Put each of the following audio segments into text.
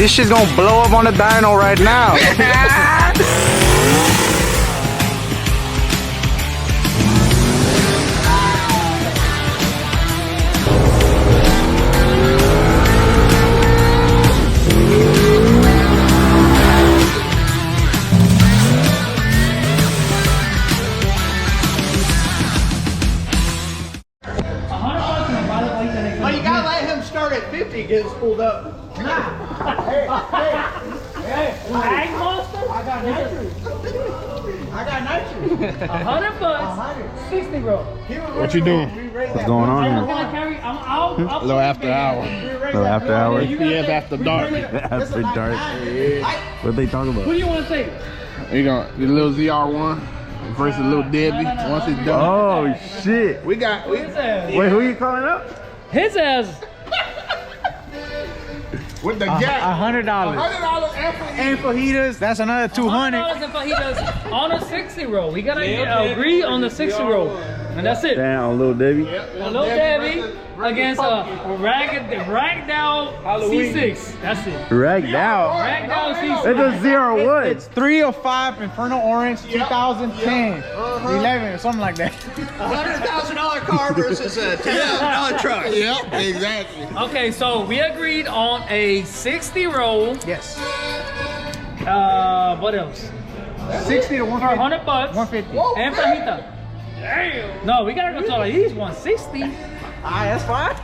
This shit's gonna blow up on the dyno right now. Oh, you gotta let him start at 50 get us pulled up. Hey, Ag monster? I got nitrous. I got nitrous. $100, 60 roll. What you doing? What's going on I'm here? gonna carry. I'll A little after hour. Little after hours. Yeah, after dark. After dark. What they talking Who about? do you want to take? You gonna get a little ZR1 versus little Debbie once it's done. Oh shit! We got. His ass. Wait, who you calling up? His ass. With the gap. $100. $100 And fajitas, that's another 200. $100 and fajitas on a 60 roll. We gotta agree on the 60 roll, and that's it. Damn, little Debbie. Hello, Debbie against a ragged out C6. That's it. Ragged out. Ragged out It's C6. a ZR1. It's 305 Inferno Orange 2010. 11 or something like that. $100,000 car versus a $10,000 truck. Yep, exactly. Okay, so we agreed on a 60 roll. Yes. What else? 60 to For 150. $100. 150. And fajita. Damn. No, we gotta go to at least 160. That's fine.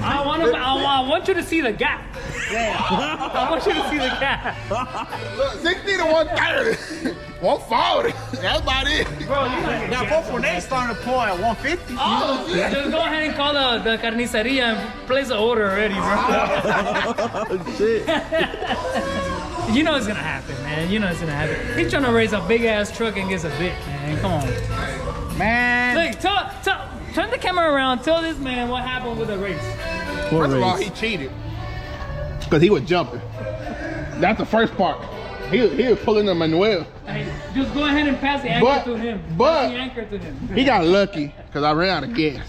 I want you to see the gap. I want you to see the gap. Look, 60 to 130. 140. That's about it. Bro, you gotta Now, both for they starting to pull at 150. just go ahead and call the carniceria and place the order already, bro. Oh shit. You know it's gonna happen, man. You know it's gonna happen. He's trying to raise a big ass truck and gets a bit, man. Come on. Man. Look, turn the camera around. Tell this man what happened with the race. First of all, he cheated. Because he was jumping. That's the first part. He was pulling the Manuel. Hey, just go ahead and pass the anchor to him. Pass the anchor to him. He got lucky because I ran out of gas.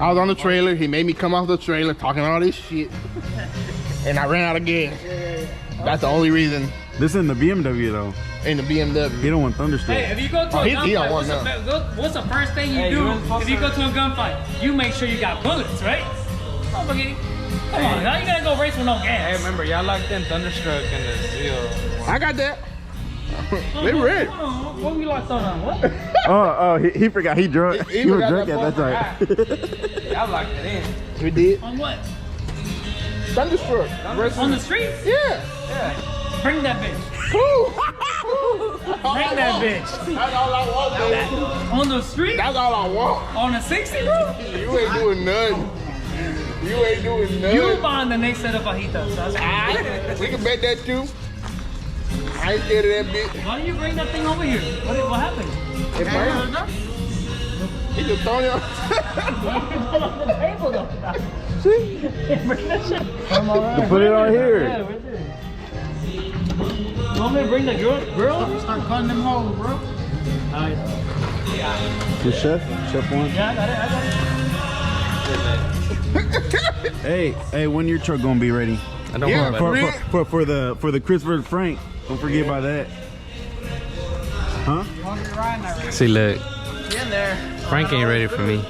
I was on the trailer. He made me come off the trailer talking all this shit. And I ran out of gas. That's the only reason This in the BMW though. in the BMW. He don't want thunderstorm. Hey, if you go to a he don't gunfight, want what's the first thing you do if you go to a gunfight? You make sure you got bullets, right? Oh, okay. Come on, now you gotta go race with no gas. Hey, remember, y'all locked in Thunderstruck and the Zeal. I got that. They ready. Hold on, what we locked on? What? Oh, he forgot. He drunk. He He was forgot drunk at that that time. Y'all locked it in. We did. On what? Thunderstruck. On the streets? Yeah. Bring that bitch. Cool. Bring that bitch. That's all I want, baby. On the street? That's all I want. On the 60 roll? You ain't doing nothing. You ain't doing nothing. You buying the next set of fajitas. That's Alright, we can bet that too. I ain't scared of that bitch. Why do you bring that thing over here? What happened? It burns. He just throwing it on. on the table though. See? Bring that shit. You put it on Yeah, here. right there. You want me to bring the grill? Start cutting them holes, bro. Alright. The chef one. Yeah, I got it. Hey, when your truck gonna be ready? I don't Yeah, worry about it. For the Christopher Frank. Don't forget about that. Huh? See, look, In there. Frank ain't ready for me.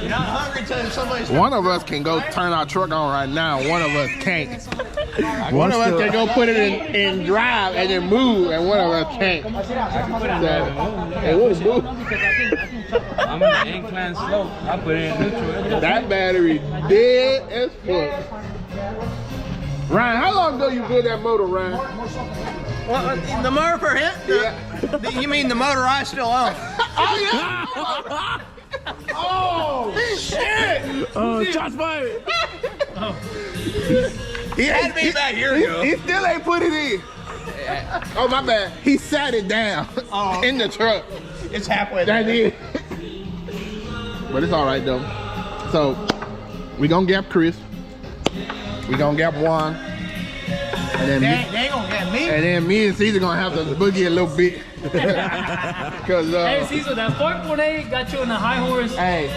You're not hungry till somebody's. One of us can go turn our truck on right now. One of us can't. One One of us still- can go put it in drive and then move, and one of us can't. Hey, what is move? I'm on the incline slope. I put it in neutral. That battery dead as fuck. Ryan, how long ago you built that motor, Ryan? Well, the motor for him? Yeah. You mean the motor I still own? Oh yeah. Oh shit! Oh, shots fired. He had to be back here ago. He still ain't put it in. Oh my bad. He sat it down in the truck. It's halfway That's there. it. But it's all right though. So we gonna gap Chris. We gonna gap Juan. And then They ain't gonna get me. me and Caesar gonna have to boogie a little bit. Cause Hey, Cecil, that 4.8 got you on the high horse. Hey.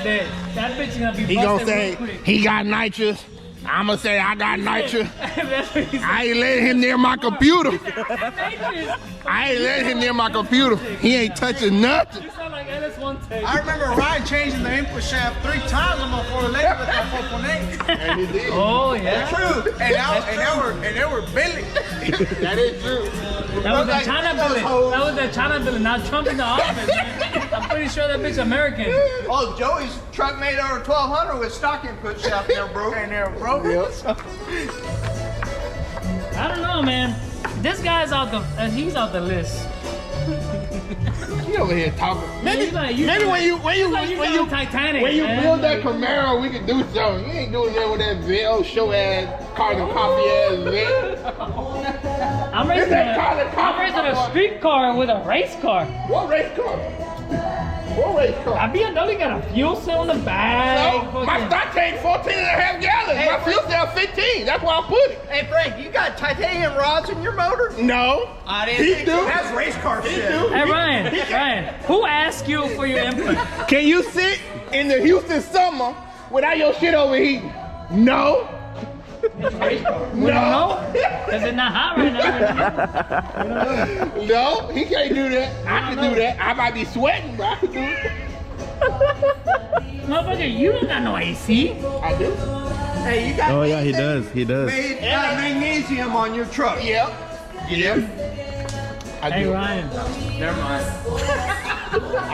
That bitch is gonna be he gonna busted real say quick. he got nitrous I'ma say I got nitro. That's what he said. I ain't letting him near my computer. Nitrous. I ain't letting him near my computer. He ainain't touching nothing. You sound like LS1 tape. I remember Ryan changing the input shaft 3 times on my 411 with that 4.8. And he did. Oh yeah. True. And they were billing. That is true. That was the China billing. That was the China billing, not Trump in the office, man. I'm pretty sure that bitch American. Oh, Joey's truck made over 1,200 with stock input shaft there, bro. And they're broken. I don't know, man. This guy's out the he's out the list. You over here talking. Maybe, he's like, maybe when you Titanic, when you man. build that Camaro, we can do something. You ain't doing that with that Veil show ass carbon copy ass Veil. I'm racing a street car with a race car. What race car? What race car? A BMW got a fuel cell in the back. So, my stock tank 14.5 gallons. My fuel cell 15. That's why I put it. Hey, Frank, you got titanium rods in your motor? No. I didn't think so. That's race car shit. Hey Ryan, who asked you for your input? Can you sit in the Houston summer without your shit overheating? No. No? Is it not hot right now? No, he can't do that. I can do that. I might be sweating, but I can do it. Motherfucker, you don't got no AC. I do. Hey, you got Oh yeah, he does. He does. magnesium on your truck. Yep. Yep. I Hey do. Ryan. Never mind. I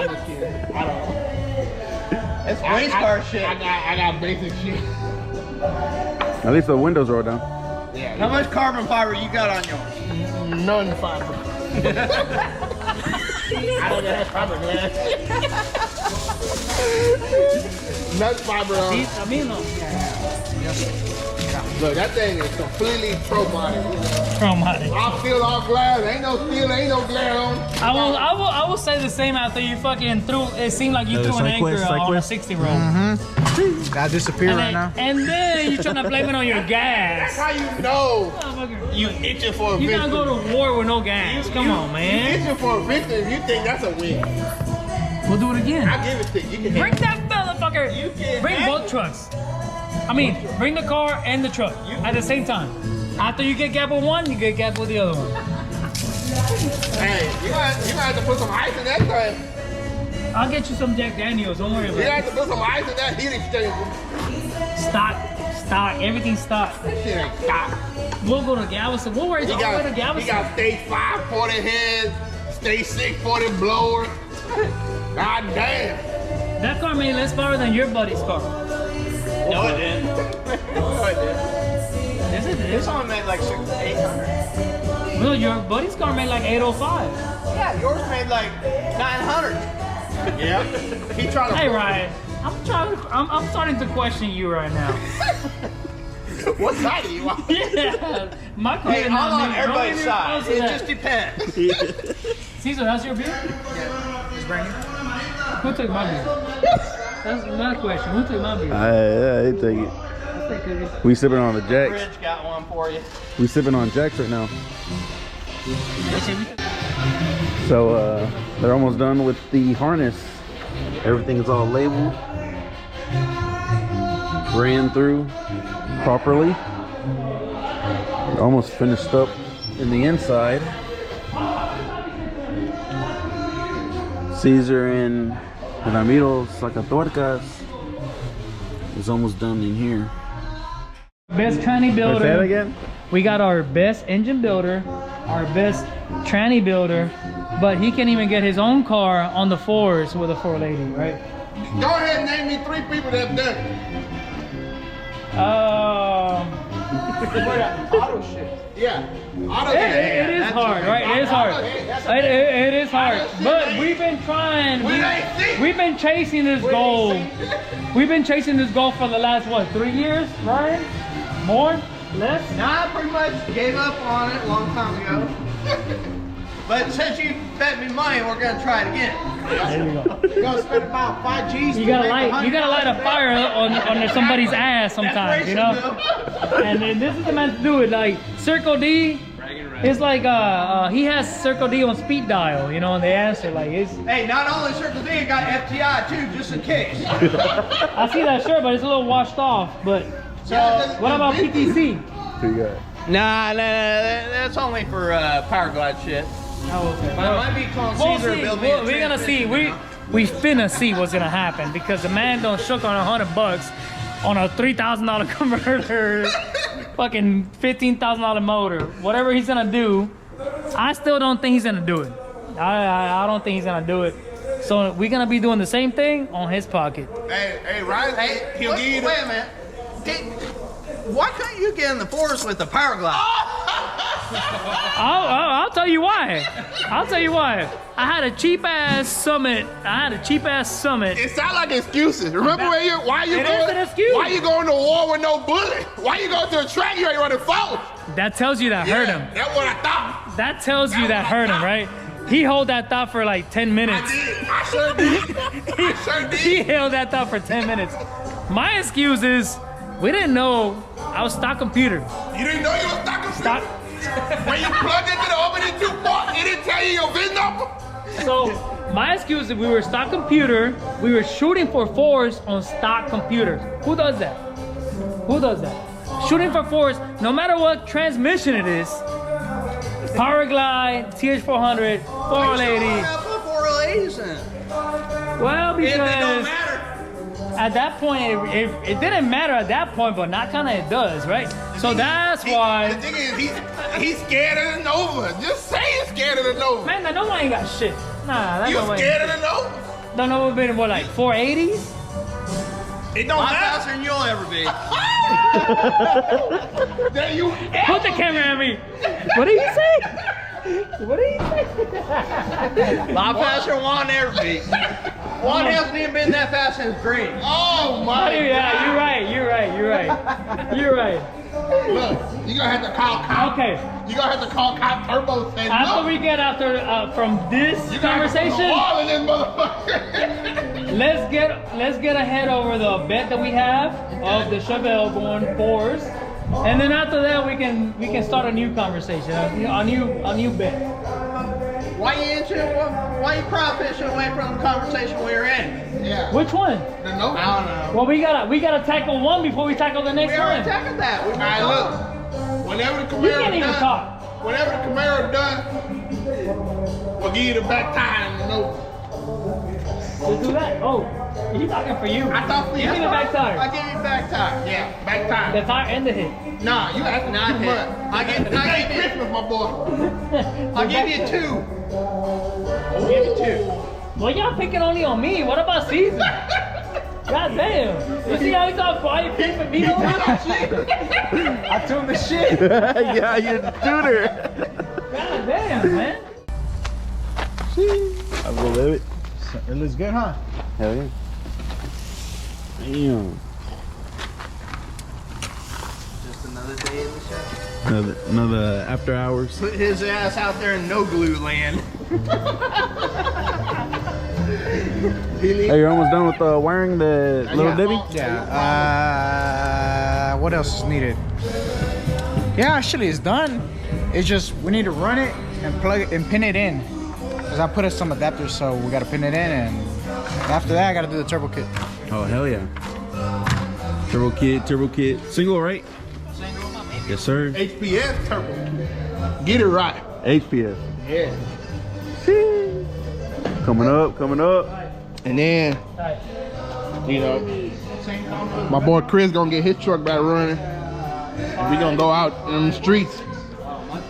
just kidding. I don't know. That's race car shit. I got basic shit. At least the windows roll down. Yeah. How much carbon fiber you got on yours? None fiber. I don't have fiber, man. None fiber on. Sí, a mí no. Look, that thing is completely chromatic. Chromatic. I feel all glass. Ain't no steel, ain't no glare on. I will say the same after you fucking threw. It seemed like you threw an anchor on a 60 roll. That disappear And then you trying to blame it on your That's gas. how you know Motherfucker, you itching for a you victory. gotta go to war with no gas. Come on, You man. itching for a victory if you think that's a win. We'll do it again. I give it to you. You can Bring that motherfucker. Bring both trucks. I mean, bring the car and the truck at the same time. After you get gap with one, you get gap with the other one. Hey, you gonna have to put some ice in that thing. I'll get you some Jack Daniels. Don't worry You about have it. to put some ice in that heat exchanger. Stock. Everything's stock. That shit ain't stop. We'll go to Galveston. We'll race all the way to He Galveston. got stage 5 40 heads, stage 6 40 blower. God damn. That car made less power than your buddy's car. No, it didn't. No, it didn't. Yes, it This is. one made like 800. No, your buddy's car made like 805. Yeah, yours made like 900. Yeah. He trying to. Hey Ryan, I'm starting to question you right now. What side are you on? Yeah, my car. Hey, is I'm not on me. everybody's Don't even side. close to It that. just depends. Caesar, that's your beer? Yeah. It's brand new. Who took my beer? That's my question. Who took my beer? Yeah, he take it. I'll take it. We sipping on the Jacks. Bridge got one for you. We sipping on Jacks right now. So they're almost done with the harness. Everything is all labeled, ran through properly. Almost finished up in the inside. Caesar and Ramiro Sacatorcas is almost done in here. Best tranny Say that builder. again? We got our best engine builder, our best tranny builder, but he can't even get his own car on the fours with a 480, right? Go ahead and name me 3 people that have done it. Auto shift. Yeah. Auto It is hard, right? It is hard. It is hard. But we've been trying. We've been chasing this goal. We've been chasing this goal for the last, what, 3 years, Ryan? More? Less? Nah, I pretty much gave up on it a long time ago. But since you bet me money, we're gonna try it again. There you go. We're gonna spend about 5 G's. You gotta light a fire on somebody's ass sometimes, you know? And then this is the man to do it. Like Circle D, it's like he has Circle D on speed dial, you know, and they answer like it's. Hey, not only Circle D, it got FTI too, just in case. I see that shirt, but it's a little washed off. But So What about PTC? Who you got? nah, that's only for power glide shit. Oh, okay. Might be calling Caesar to build me a We're gonna see. transmission, We finna see what's gonna happen because the man don't shook on $100 on a $3,000 converter, fucking $15,000 motor. Whatever he's gonna do, I still don't think he's gonna do it. I don't think he's gonna do it. So we're gonna be doing the same thing on his pocket. Hey, Ryan, he'll give you Wait a minute. Why couldn't you get in the forest with the power glide? I'll tell you why. I'll tell you why. I had a cheap ass Summit. It sounds like excuses. Remember why you It going? is an excuse. Why you going to war with no bullet? Why you going to a track you ain't running forward? That tells you that hurt him. That's what I thought. That tells you that hurt him, right? He held that thought for like 10 minutes. I sure did. I sure did. He held that thought for 10 minutes. My excuse is, we didn't know I was stock computer. You didn't know you was stuck in Stock. When you plugged into the opening 2 port, it didn't tell you your VIN number. So my excuse is we were stock computer. We were shooting for fours on stock computers. Who does that? Who does that? Shooting for fours, no matter what transmission it is. Power Glide, TH400, 480. 480s then. Well, If they don't because matter. at that point, it didn't matter at that point, but now kind of it does, right? So that's why. The thing is, he's scared of the Nova. Just say he's scared of the Nova. Man, that Nova ain't got shit. Nah, that You Nova scared ain't. of the Nova? That Nova been what, like 480s? It don't Lot matter. faster than you'll ever be. That you Put the camera at me. What did he say? What did he say? Lot faster than Juan ever be. Juan hasn't even been that fast since green. Oh my Yeah, you're right. You're right. Look, you gonna have to call cop. Okay. You gonna have to call cop turbo and After no. we get from this You gonna have to put a conversation, wall in this motherfucker. let's get ahead over the bet that we have of the Chevelle going fours, and then after that we can start a new conversation, a new bet. Why you crawfishing away from the conversation we were in? Yeah. Which one? The Nova. I don't know. Well, we gotta tackle one before we tackle the next We already one. tackled that. We All right, look. Whenever the Camaro You can't even done, talk. whenever the Camaro done, we'll give you the back tire and the Nova. Let's do that. Oh, he's talking for you. I thought for Give me the back I tire. give you back tire. Yeah, back tire. The tire and the hit. Nah, you asking Not too hit. much. I give Christmas, my boy. I'll give you 2. I'll give you 2. Well, y'all picking only on me. What about Caesar? God damn. You see how he's all quiet, peeping me over? I tuned the shit. Yeah, you tutor. God damn, man. I believe it. It looks good, huh? Hell yeah. Damn. Just another day in the shop. Another after hours. Put his ass out there in no glue land. Hey, you're almost done with wiring the little Debbie? Yeah. What else is needed? Yeah, actually it's done. It's just we need to run it and plug it and pin it in. Cause I put some adapters, so we gotta pin it in, and after that I gotta do the turbo kit. Oh, hell yeah. Turbo kit. Single, right? Single, my baby. Yes, sir. HPS turbo. Get it right. HPS. Yeah. Coming up. And then, you know, my boy Chris gonna get his truck back running. And we gonna go out in the streets.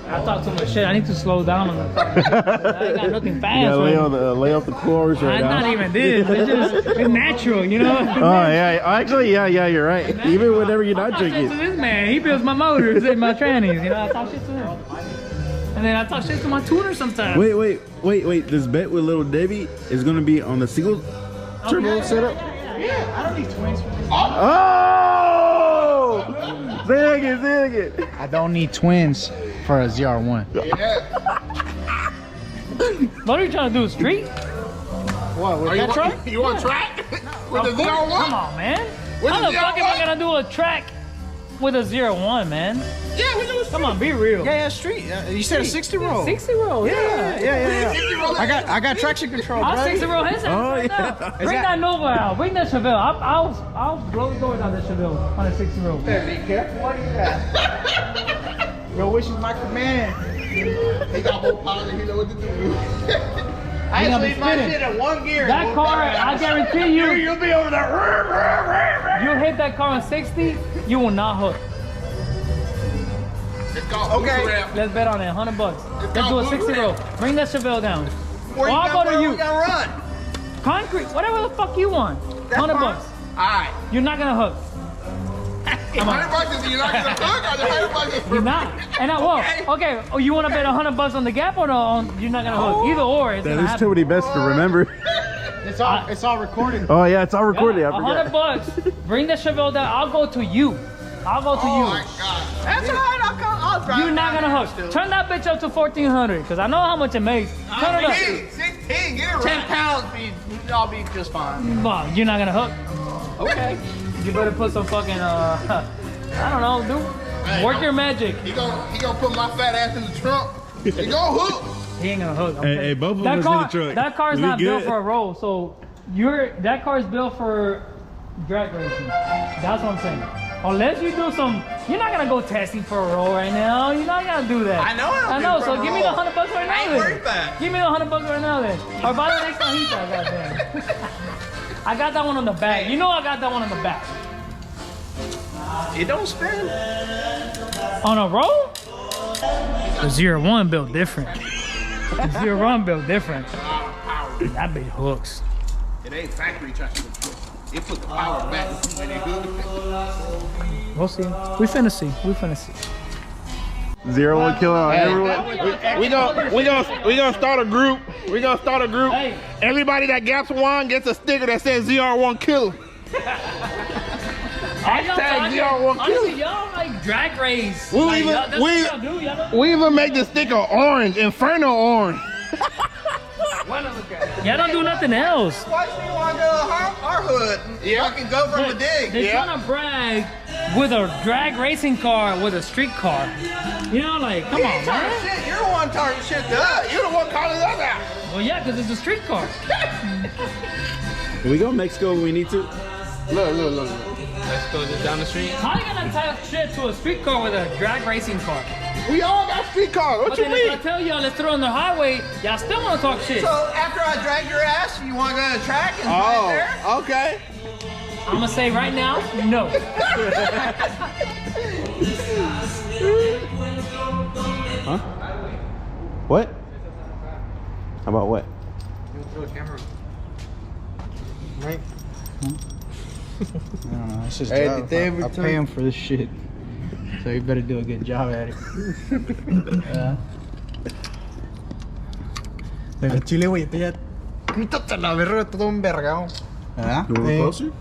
I talk too much shit. I need to slow down on the car. I ain't got nothing fast. You gotta man. lay off the chorus right I'm now. not even this. It's natural, you know? Oh yeah, actually, yeah, you're right. Even whenever you're I not talk shit to drinking. this man. He builds my motors and my trannies. You know, I talk shit to him. And then I talk shit to my tuner sometimes. Wait. This bet with Little Debbie is gonna be on the single turbo setup. Yeah, I don't need twins for this. Oh! Say it again. I don't need twins for a ZR1. What are you trying to do? Street? What, with that truck? You want to track? With the Of course. ZR1? Come on, man. With How the the fuck am I ZR1? gonna do a track with a 01, man? Yeah, we do a Come on, be real. Yeah, street. You said a 60 roll. 60 roll. Yeah. I got traction control, I'll bro. 60 roll his ass right now. Bring that Nova out. Bring that Chevelle. I'll blow the doors out that Chevelle on a 60 roll. Be careful what you got. Your wish is my command. He got whole power and he know what to do. I just leave my shit in one gear. That car, I guarantee you, You'll be over there. you hit that car on 60, you will not hook. It's called Okay. Wrap. Let's bet on it, $100. Let's do a 60 roll. Bring that Chevelle down. Where Or I'll go to we you. gonna run? Concrete, whatever the fuck you want. $100. Alright. You're not gonna hook. $100 is you're not gonna hook, or the $100 is for You're not. And I will. Okay. Oh, you want to bet $100 on the gap or no? You're not gonna hook. Either or. It's That gonna is too happen. many bets to remember. It's all recorded. Oh yeah, it's all recorded. Yeah, I forgot. $100. Bring the Chevelle down. I'll go to you. I'll go to Oh my you. God. That's alright, I'll drive. You're not gonna hook. Turn that bitch up to 1400 because I know how much it makes. Turn it up. 16, get it 10 pounds, I'll be just fine. Well, you're not gonna hook. Okay. You better put some fucking I don't know, dude. Hey, Work your magic. He gonna put my fat ass in the trunk. He gonna hook. He ain't gonna hook. Hey, both of that us car, in the truck. That car's We not built good? for a roll, so that car's built for drag racing. That's what I'm saying. Unless you do some, you're not gonna go testing for a roll right now. You're not gonna do that. I know I don't I do know. it for So a give me the roll. $100 right now. I ain't then. worried about it. Give me the $100 right now then. Or buy the next Fajita, goddamn. I got that one on the back. You know I got that one on the back. It don't spin. On a roll? The ZR1 built different. The ZR1 built different. That bitch hooks. It ain't factory traction. It put the power back when it hook. We'll see. We finna see. We finna see. 0-1 killing on everyone. We gonna start a group. We gonna start a group. Hey. Everybody that gaps one gets a sticker that says ZR1 killer. Hashtag ZR1 Honestly, killer. y'all like drag race. We'll Like, even- y'all- that's we- what y'all do. Y'all don't, We even make the sticker orange, Inferno orange. y'all don't do nothing else. Why do you want to go to our hood? Yeah. Fucking go from the dig. They're Yeah. trying to brag with a drag racing car with a street car. You know, like, come on, man. Shit, you're the one talking shit to us. You the one calling us out. Well, yeah, because it's a street car. We go to Mexico when we need to. Look. Let's go just down the street. How you gonna talk shit to a street car with a drag racing car? We all got street cars. What But you then if I mean? tell y'all let's throw on the highway, y'all still wanna talk shit. So after I drag your ass, you want to go to the track and put it there? Oh, okay. I'm gonna say right now, no. Huh? What? About what? Right? I don't know. It's just Hey, job. did they ever I tell pay you- him for this shit. So you better do a good job at it. Yeah. Pero Chile, güey, esto ya... Quítate la verga, todo envergado. ¿Verdad? You want Eh, closer?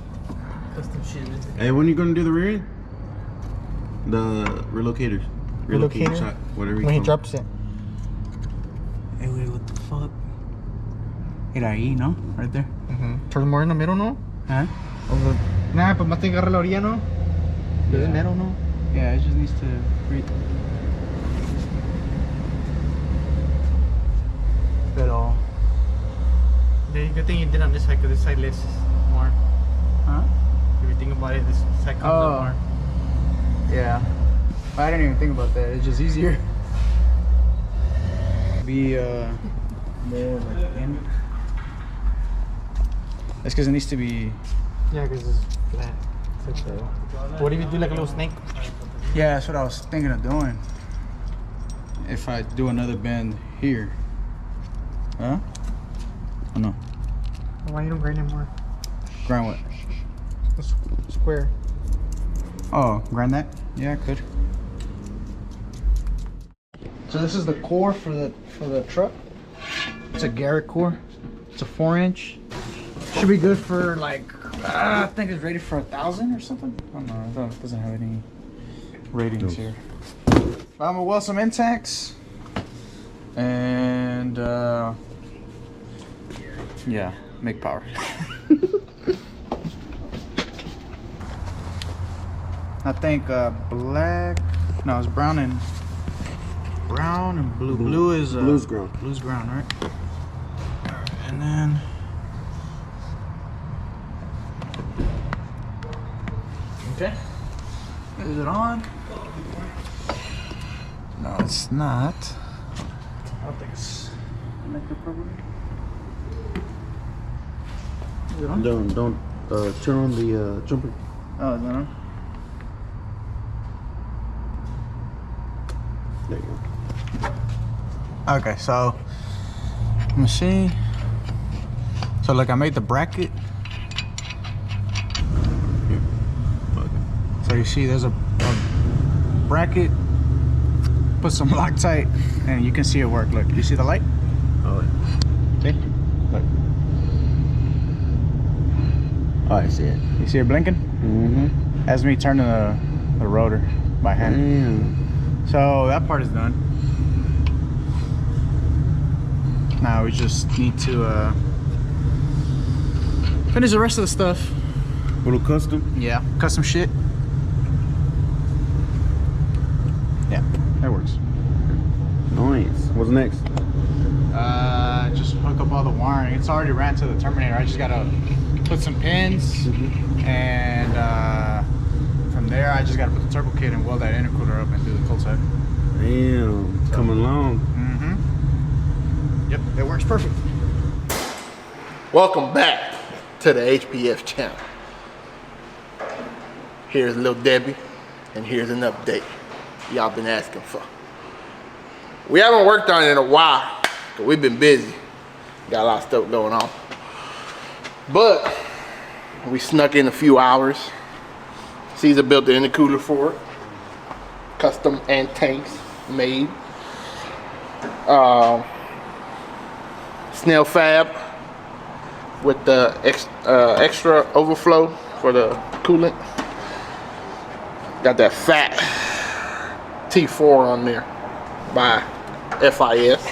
Hey, when are you gonna do the rear end? The relocators. Relocator? shot, whatever you When he call it. drops it. Hey, wait, what the fuck? Era ahí, ¿no? Right there. Turn more in the middle, no? Huh? Nah, pues más te agarra la orilla, ¿no? Yeah. Middle, no? Yeah, it just needs to breathe. Pero... The thing you did on this side, because this side lifts more. Huh? If you think about it, this side comes up more. Yeah. I didn't even think about that. It's just easier. Be more like in. That's because it needs to be. Yeah, because it's flat. What if you do like a little snake? Yeah, that's what I was thinking of doing. If I do another bend here. Huh? Oh no. Why you don't grind it more? Grind what? Square. Oh, grind that? Yeah, I could. So this is the core for the truck. It's a Garrett core. It's a 4-inch. Should be good for like I think it's rated for 1,000 or something. I don't know. It doesn't have any ratings here. I'm gonna weld some intakes and yeah, make power. I think black No, it's brown and blue. Blue is blue's ground. Blue's ground, right? Alright, and then okay. Is it on? No, it's not. I don't think it's connected properly. Is it on? Don't turn on the jumper. Oh, is that on? There you go. Okay, so let me see. So like I made the bracket. Here. So you see there's a bracket. Put some Loctite and you can see it work. Look, you see the light? Oh, okay. Look. Oh, I see it. You see it blinking? Mm-hmm. That's me turning the rotor by hand. Damn. So that part is done. Now we just need to finish the rest of the stuff. A little custom. Yeah, custom shit. Yeah, that works. Nice. What's next? Just hook up all the wiring. It's already ran to the terminator. I just gotta put some pins, and from there I just gotta put the turbo kit and weld that intercooler up and do the cold side. Damn. Coming along. Yep, it works perfect. Welcome back to the HPF channel. Here's Lil Debbie, and here's an update y'all been asking for. We haven't worked on it in a while, but we've been busy. Got a lot of stuff going on. But we snuck in a few hours. Caesar built the intercooler for it. Custom and tanks made. Snail fab with the extra overflow for the coolant. Got that fat T4 on there by FIS.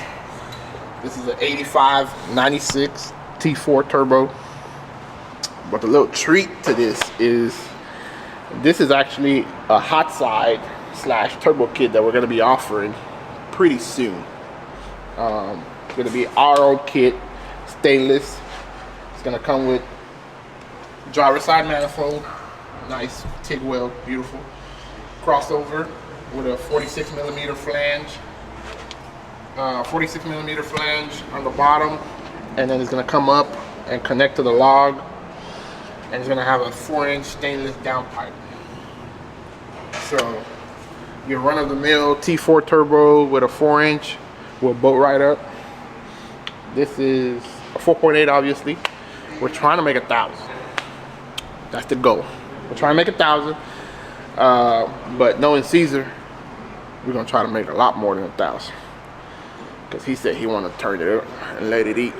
This is an 8596 T4 turbo. But the little treat to this is actually a hot side / turbo kit that we're going to be offering pretty soon. It's going to be RO kit, stainless. It's going to come with driver side manifold, nice TIG weld, beautiful. Crossover with a 46mm flange. 46mm flange on the bottom, and then it's going to come up and connect to the log, and it's going to have a 4-inch stainless downpipe. So your run-of-the-mill T4 turbo with a 4-inch will boat right up. This is a 4.8, obviously. We're trying to make 1,000. That's the goal. We're trying to make 1,000, but knowing Caesar, we're gonna try to make a lot more than 1,000. Because he said he want to turn it up and let it eat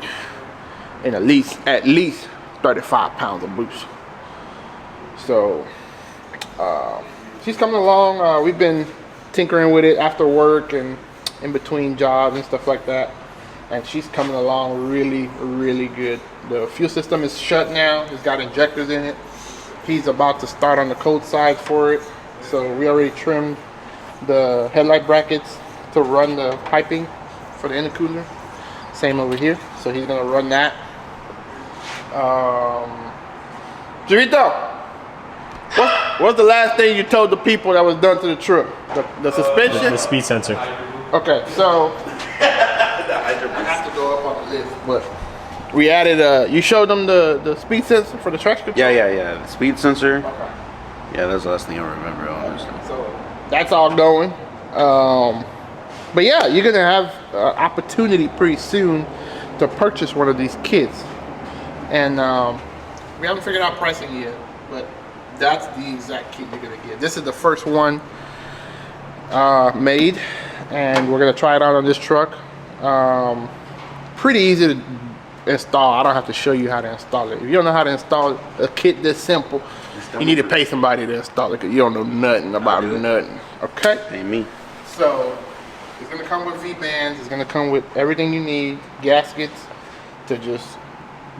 in at least 35 pounds of boost. So she's coming along. We've been tinkering with it after work and in between jobs and stuff like that, and she's coming along really good. The fuel system is shut now. It's got injectors in it. He's about to start on the cold side for it, so we already trimmed the headlight brackets to run the piping for the intercooler. Same over here, so he's gonna run that. Jirito, what's the last thing you told the people that was done to the truck? The suspension? The speed sensor. Okay, so I have to go up on the list, but we added you showed them the speed sensor for the traction control? Yeah. The speed sensor. Okay. Yeah, that's the last thing I remember. Honestly. So that's all going. But yeah, you're gonna have opportunity pretty soon to purchase one of these kits, and we haven't figured out pricing yet, but that's the exact kit you're gonna get. This is the first one made, and we're gonna try it out on this truck. Pretty easy to install. I don't have to show you how to install it. If you don't know how to install a kit this simple, you need to pay somebody to install it, because you don't know nothing about nothing. Okay? Ain't me. So it's gonna come with V-bands. It's gonna come with everything you need, gaskets to just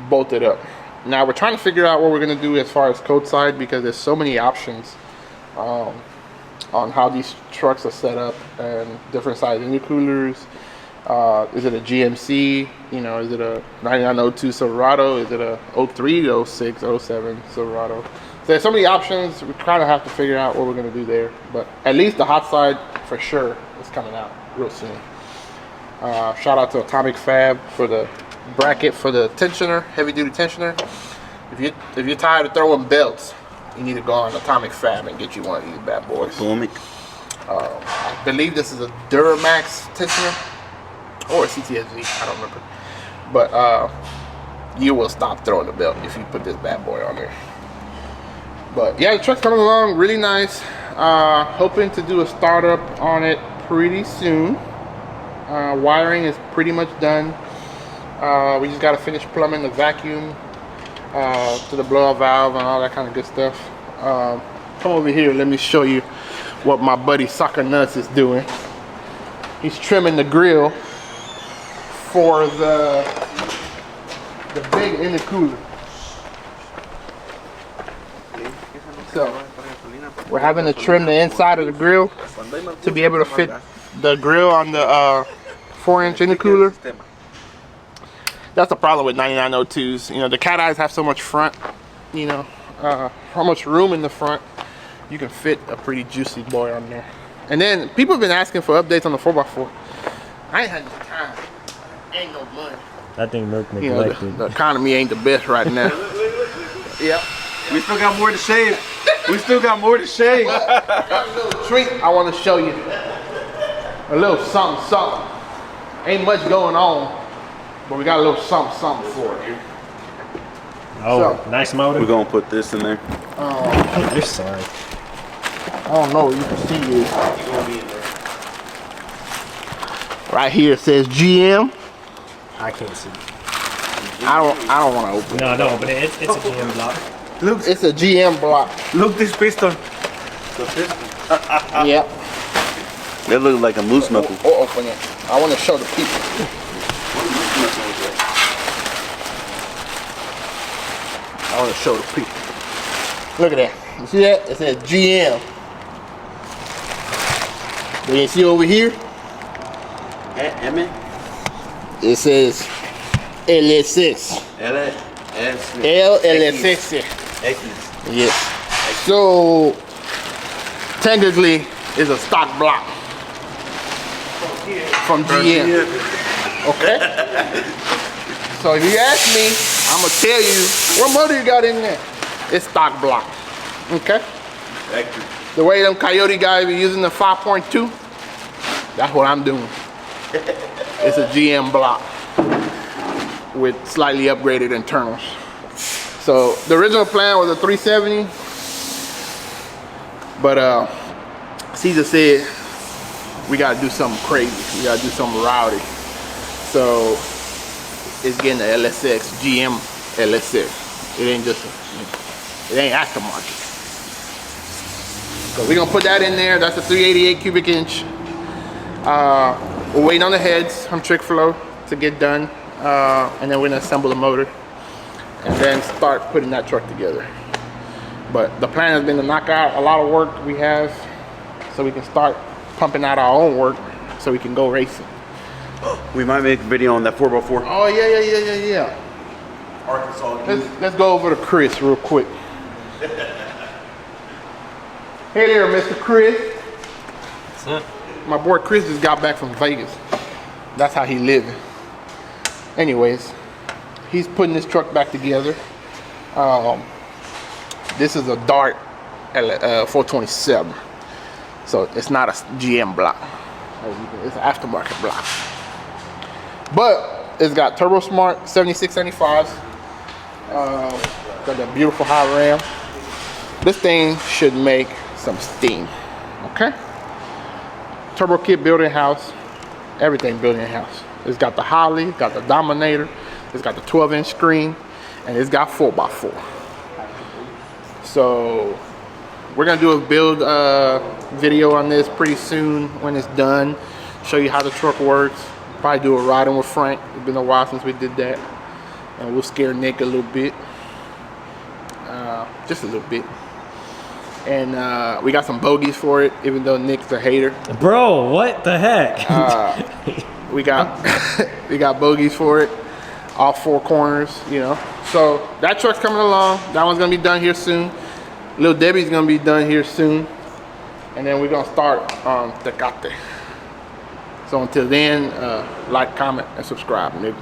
bolt it up. Now we're trying to figure out what we're gonna do as far as code side, because there's so many options. on how these trucks are set up and different size intercoolers. Is it a GMC? You know, is it a 9902 Silverado? Is it a 03, 06, 07 Silverado? So there's so many options. We kind of have to figure out what we're gonna do there. But at least the hot side for sure is coming out real soon. Shout out to Atomic Fab for the bracket for the tensioner, heavy duty tensioner. If you're tired of throwing belts, you need to go on Atomic Fab and get you one of these bad boys. I believe this is a Duramax tensioner or a CTSV, I don't remember. But you will stop throwing the belt if you put this bad boy on there. But yeah, the truck's coming along really nice. Hoping to do a startup on it pretty soon. Wiring is pretty much done. We just got to finish plumbing the vacuum to the blowout valve and all that kind of good stuff. Come over here, let me show you what my buddy Soccer Nuts is doing. He's trimming the grill for the big intercooler. So we're having to trim the inside of the grill to be able to fit the grill on the 4-inch intercooler. That's the problem with 9902s. You know, the cat eyes have so much front, you know, how much room in the front. You can fit a pretty juicy boy on there. And then people have been asking for updates on the 4x4. I ain't had no time. Ain't no money. I think milk neglected. You know, the economy ain't the best right now. Yep. We still got more to shave. We still got more to shave. I got a little treat I want to show you. A little something, something. Ain't much going on, but we got a little something, something for it. Oh, so, nice motor. We're gonna put this in there. You're sorry. I don't know. You can see this. Right here it says GM. I can't see. I don't want to open it. No, but it's a GM block. Look, it's a GM block. Look this piston. The piston. Yep. It looks like a moose knuckle. We'll open it. I want to show the people. I want to show the people. Look at that. You see that? It says GM. Do you see over here? It says LS6. LS6. Yes. So technically, it's a stock block from GM. Okay. So if you ask me, I'm gonna tell you what motor you got in there. It's stock block. Okay. The way them Coyote guys be using the 5.2, that's what I'm doing. It's a GM block with slightly upgraded internals. So the original plan was a 370, but Caesar said we gotta do something crazy. We gotta do something rowdy. So it's getting the LSX, GM LSX. It ain't just, it ain't aftermarket. So we're gonna put that in there. That's a 388 cubic inch. We're waiting on the heads from Trick Flow to get done. And then we're gonna assemble the motor and then start putting that truck together. But the plan has been to knock out a lot of work we have so we can start pumping out our own work so we can go racing. We might make a video on that 4x4. Oh yeah. Arkansas. Let's go over to Chris real quick. Hey there, Mr. Chris. What's up? My boy Chris just got back from Vegas. That's how he living. Anyways, he's putting this truck back together. This is a Dart 427. So it's not a GM block. It's an aftermarket block. But it's got Turbo Smart 7675s. Got that beautiful high ram. This thing should make some steam. Okay? Turbo kit built in house. Everything built in house. It's got the Holly, it's got the Dominator, it's got the 12-inch screen, and it's got 4x4. So we're gonna do a build video on this pretty soon when it's done. Show you how the truck works. Probably do a riding with Frank. It's been a while since we did that. And we'll scare Nick a little bit. Just a little bit. And we got some bogeys for it, even though Nick's a hater. Bro, what the heck? We got we got bogeys for it, all four corners, you know. So that truck's coming along. That one's gonna be done here soon. Little Debbie's gonna be done here soon, and then we're gonna start on Tecate. So until then, like, comment, and subscribe, nigga.